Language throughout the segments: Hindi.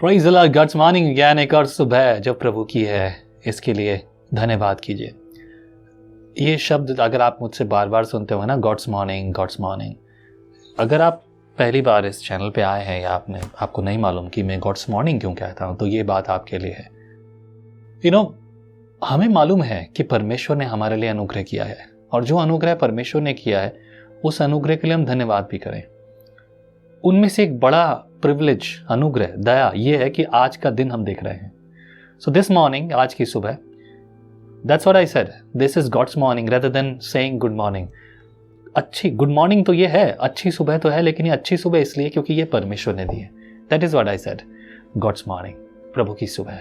Praise the lord, God's morning, ज्ञान एक और सुबह जो प्रभु की है, इसके लिए धन्यवाद कीजिए। ये शब्द अगर आप मुझसे बार बार सुनते हो ना, गॉड्स मॉर्निंग गॉड्स मॉर्निंग, अगर आप पहली बार इस चैनल पे आए हैं या आपको नहीं मालूम कि मैं गॉड्स मॉर्निंग क्यों कहता हूँ, तो ये बात आपके लिए है। हमें मालूम है कि परमेश्वर ने हमारे लिए अनुग्रह किया है, और जो अनुग्रह परमेश्वर ने किया है उस अनुग्रह के लिए हम धन्यवाद भी करें। उनमें से एक बड़ा प्रिविलेज, अनुग्रह, दया ये है कि आज का दिन हम देख रहे हैं। सो दिस मॉर्निंग, आज की सुबह, that's what I said, this is God's morning rather than saying good morning. अच्छी गुड मॉर्निंग तो ये है, अच्छी सुबह तो है, लेकिन ये अच्छी सुबह इसलिए क्योंकि ये परमेश्वर ने दी है। That is what I said, God's morning, प्रभु की सुबह।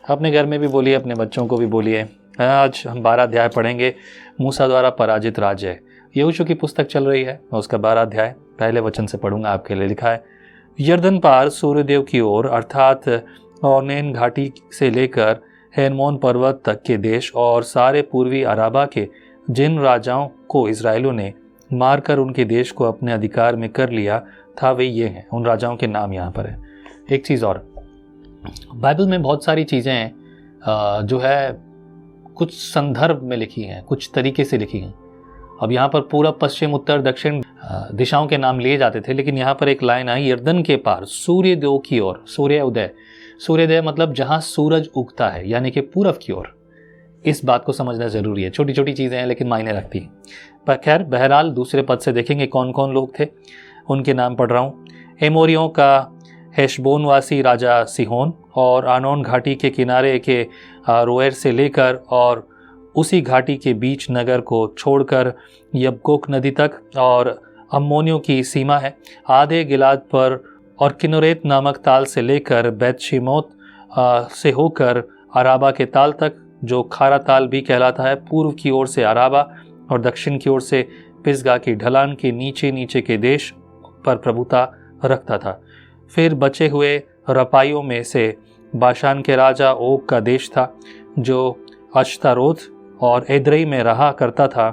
अपने घर में भी बोलिए, अपने बच्चों को भी बोलिए। आज हम 12 अध्याय पढ़ेंगे, मूसा द्वारा पराजित राज्य। यहोशू की पुस्तक चल रही है, उसका 12 अध्याय पहले वचन से पढ़ूंगा, आपके लिए लिखा है। यरदन पार सूर्यदेव की ओर अर्थात ऑर्नेन घाटी से लेकर हेर्मोन पर्वत तक के देश और सारे पूर्वी अराबा के जिन राजाओं को इजराइलों ने मारकर उनके देश को अपने अधिकार में कर लिया था, वे ये हैं। उन राजाओं के नाम यहाँ पर है। एक चीज़ और, बाइबल में बहुत सारी चीज़ें जो है कुछ संदर्भ में लिखी हैं, कुछ तरीके से लिखी हैं। अब यहाँ पर पूरब, पश्चिम, उत्तर, दक्षिण दिशाओं के नाम लिए जाते थे, लेकिन यहाँ पर एक लाइन आई, यरदन के पार सूर्यदेव की ओर। सूर्योदय, सूर्योदय मतलब जहाँ सूरज उगता है, यानी कि पूरब की ओर। इस बात को समझना जरूरी है। छोटी छोटी चीज़ें हैं लेकिन मायने रखती हैं। पर खैर, बहरहाल दूसरे पद से देखेंगे कौन कौन लोग थे, उनके नाम पढ़ रहा हूँ। एमोरियों का हेशबोनवासी राजा सिहोन, और आनोन घाटी के किनारे के रोएर से लेकर और उसी घाटी के बीच नगर को छोड़कर यबकोक नदी तक और अम्मोनियों की सीमा है, आधे गिलाद पर और किन्नरेत नामक ताल से लेकर बैतशिमोत से होकर अराबा के ताल तक, जो खारा ताल भी कहलाता है। पूर्व की ओर से अराबा और दक्षिण की ओर से पिसगा की ढलान के नीचे नीचे के देश पर प्रभुता रखता था। फिर बचे हुए रपाइयों में से बाशान के राजा ओग का देश था, जो अश्तारोथ और एद्रई में रहा करता था,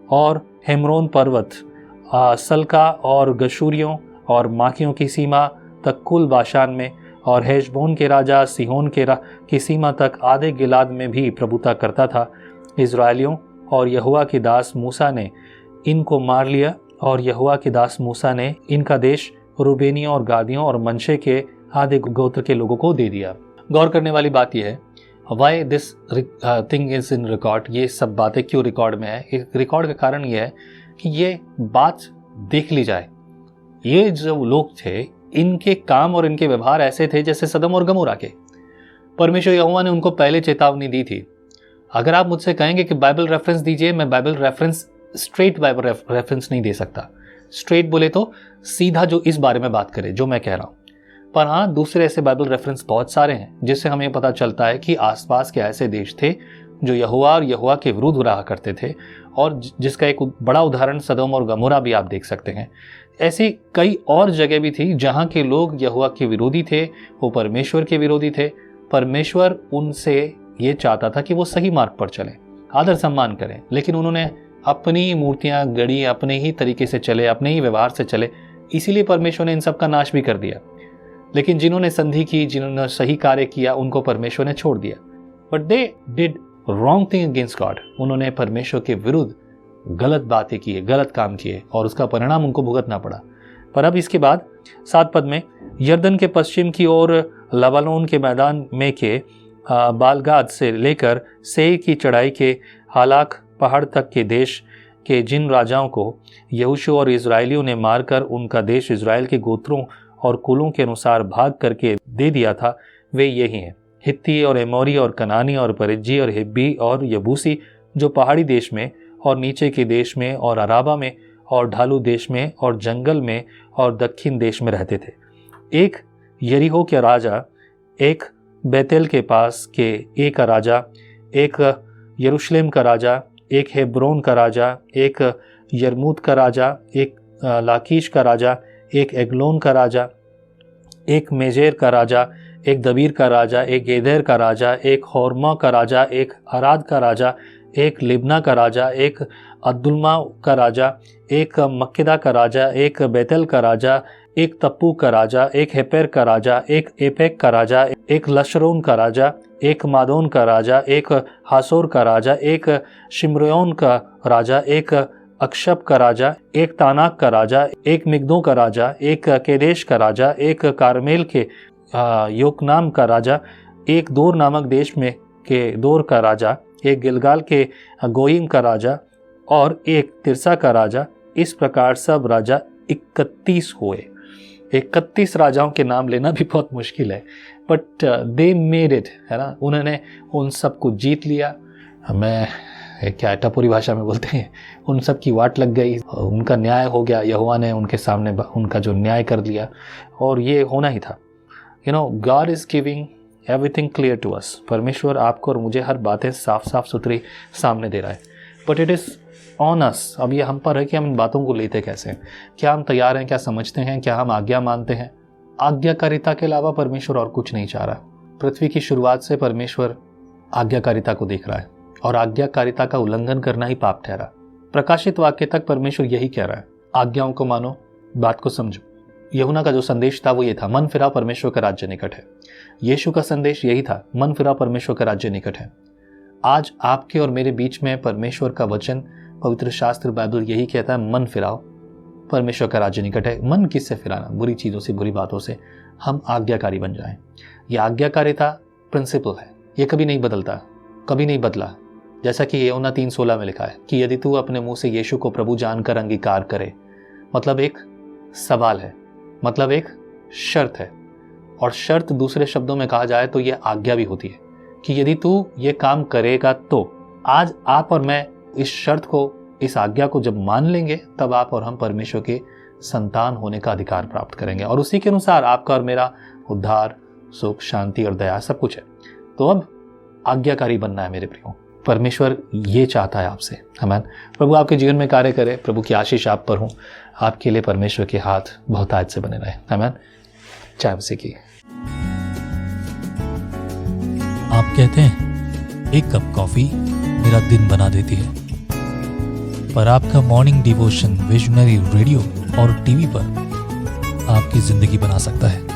और हेमरोन पर्वत, सल्का और गशूरियों और माकियों की सीमा तक कुल बाशान में, और हेशबोन के राजा सिहोन की सीमा तक आधे गिलाद में भी प्रभुता करता था। इज़राइलियों और यहोवा के दास मूसा ने इनको मार लिया, और यहोवा के दास मूसा ने इनका देश रूबेनियों और गादियों और मनशे के आधे गोत्र के लोगों को दे दिया। गौर करने वाली बात यह है, why this thing is in record, ये सब बातें क्यों रिकॉर्ड में है। इस रिकॉर्ड का कारण यह है कि ये बात देख ली जाए। ये जो लोग थे, इनके काम और इनके व्यवहार ऐसे थे जैसे सदम और गमोरा के। परमेश्वर यहोवा ने उनको पहले चेतावनी दी थी। अगर आप मुझसे कहेंगे कि बाइबल रेफरेंस दीजिए, मैं Bible reference, straight Bible reference नहीं दे सकता। स्ट्रेट बोले तो सीधा जो इस बारे में बात करे जो मैं कह रहा हूँ। पर हाँ, दूसरे ऐसे बाइबल रेफरेंस बहुत सारे हैं जिससे हमें पता चलता है कि आसपास के ऐसे देश थे जो यहोवा और यहोवा के विरुद्ध रहा करते थे, और जिसका एक बड़ा उदाहरण सदोम और गमोरा भी आप देख सकते हैं। ऐसी कई और जगह भी थी जहाँ के लोग यहोवा के विरोधी थे, वो परमेश्वर के विरोधी थे। परमेश्वर उनसे ये चाहता था कि वो सही मार्ग पर चले, आदर सम्मान करें, लेकिन उन्होंने अपनी मूर्तियाँ गढ़ी, अपने ही तरीके से चले, अपने ही व्यवहार से चले। इसीलिए परमेश्वर ने इन सब का नाश भी कर दिया। लेकिन जिन्होंने संधि की, जिन्होंने सही कार्य किया, उनको परमेश्वर ने छोड़ दिया। But they did wrong thing against God. उन्होंने परमेश्वर के विरुद्ध गलत बातें की, गलत काम किए, और उसका परिणाम उनको भुगतना पड़ा। पर अब इसके बाद 7 पद में, यरदन के पश्चिम की ओर लबानोन के मैदान में के बालगाद से लेकर सेई की चढ़ाई के हालाक पहाड़ तक के देश के जिन राजाओं को यहोशू और इजराइलियों ने मारकर उनका देश इजराइल के गोत्रों और कुलों के अनुसार भाग करके दे दिया था, वे यही हैं, हित्ती और एमोरी और कनानी और परिज्जी और हिब्बी और यबूसी, जो पहाड़ी देश में और नीचे के देश में और अराबा में और ढालू देश में और जंगल में और दक्षिण देश में रहते थे। एक यरीहो के राजा, एक बैतेल के पास के एक राजा, एक यरूशलेम का राजा, एक हेब्रोन का राजा, एक यरमूत का राजा, एक लाकीश का राजा, एक एग्लोन का राजा, एक मेजेर का राजा, एक दबीर का राजा, एक गेदेर का राजा, एक होरमा का राजा, एक अराद का राजा, एक लिब्ना का राजा, एक अब्दुल्मा का राजा, एक मक्केदा का राजा, एक बेतल का राजा, एक तप्पू का राजा, एक हेपेर का राजा, एक एपेक का राजा, एक लशरून का राजा, एक मादोन का राजा, एक हासोर का राजा, एक शिमरोन का राजा, एक अक्षप का राजा, एक तानाक का राजा, एक मिग्दों का राजा, एक केदेश का राजा, एक कारमेल के योकनाम का राजा, एक दोर नामक देश में के दोर का राजा, एक गिलगाल के गोइम का राजा और एक तिरसा का राजा। इस प्रकार सब राजा 31 हुए। 31 राजाओं के नाम लेना भी बहुत मुश्किल है, बट दे मेड इट, है ना। उन्होंने उन सबको जीत लिया। मैं क्या टपोरी भाषा में बोलते हैं, उन सब की वाट लग गई, उनका न्याय हो गया। यहोवा ने उनके सामने उनका जो न्याय कर दिया, और ये होना ही था। God is giving everything clear to us. परमेश्वर आपको और मुझे हर बातें साफ साफ सुथरी सामने दे रहा है, but it is on us. अब ये हम पर है कि हम इन बातों को लेते कैसे हैं। क्या हम तैयार हैं, क्या समझते हैं, क्या हम आज्ञा मानते हैं। आज्ञाकारिता के अलावा परमेश्वर और कुछ नहीं चाह रहा। पृथ्वी की शुरुआत से परमेश्वर आज्ञाकारिता को देख रहा है, और आज्ञाकारिता का उल्लंघन करना ही पाप ठहरा। प्रकाशित वाक्य तक परमेश्वर यही कह रहा है, आज्ञाओं को मानो, बात को समझो। यूहन्ना का जो संदेश था वो ये था, मन फिराओ, परमेश्वर का राज्य निकट है। यीशु का संदेश यही था, मन फिराओ, परमेश्वर का राज्य निकट है। आज आपके और मेरे बीच में परमेश्वर का वचन, पवित्र शास्त्र बाइबल यही कहता है, मन फिराओ, परमेश्वर का राज्य निकट है। मन किससे फिराना? बुरी चीज़ों से, बुरी बातों से। हम आज्ञाकारी बन जाएं। यह आज्ञाकारिता प्रिंसिपल है, ये कभी नहीं बदलता, कभी नहीं बदला। जैसा कि यूहन्ना 3:16 में लिखा है कि यदि तू अपने मुंह से यीशु को प्रभु जानकर अंगीकार करे, मतलब एक सवाल है, मतलब एक शर्त है। और शर्त दूसरे शब्दों में कहा जाए तो यह आज्ञा भी होती है कि यदि तू ये काम करेगा तो। आज आप और मैं इस शर्त को, इस आज्ञा को जब मान लेंगे, तब आप और हम परमेश्वर के संतान होने का अधिकार प्राप्त करेंगे, और उसी के अनुसार आपका और मेरा उद्धार, सुख, शांति और दया सब कुछ है। तो अब आज्ञाकारी बनना है मेरे प्रियो। परमेश्वर ये चाहता है आपसे। आमीन। प्रभु आपके जीवन में कार्य करे। प्रभु की आशीष आप पर हो। आपके लिए परमेश्वर के हाथ बहुत आज से बने रहे। आमीन। चाहे उसे की। आप कहते हैं एक कप कॉफी मेरा दिन बना देती है, पर आपका मॉर्निंग डिवोशन विजनरी रेडियो और टीवी पर आपकी जिंदगी बना सकता है।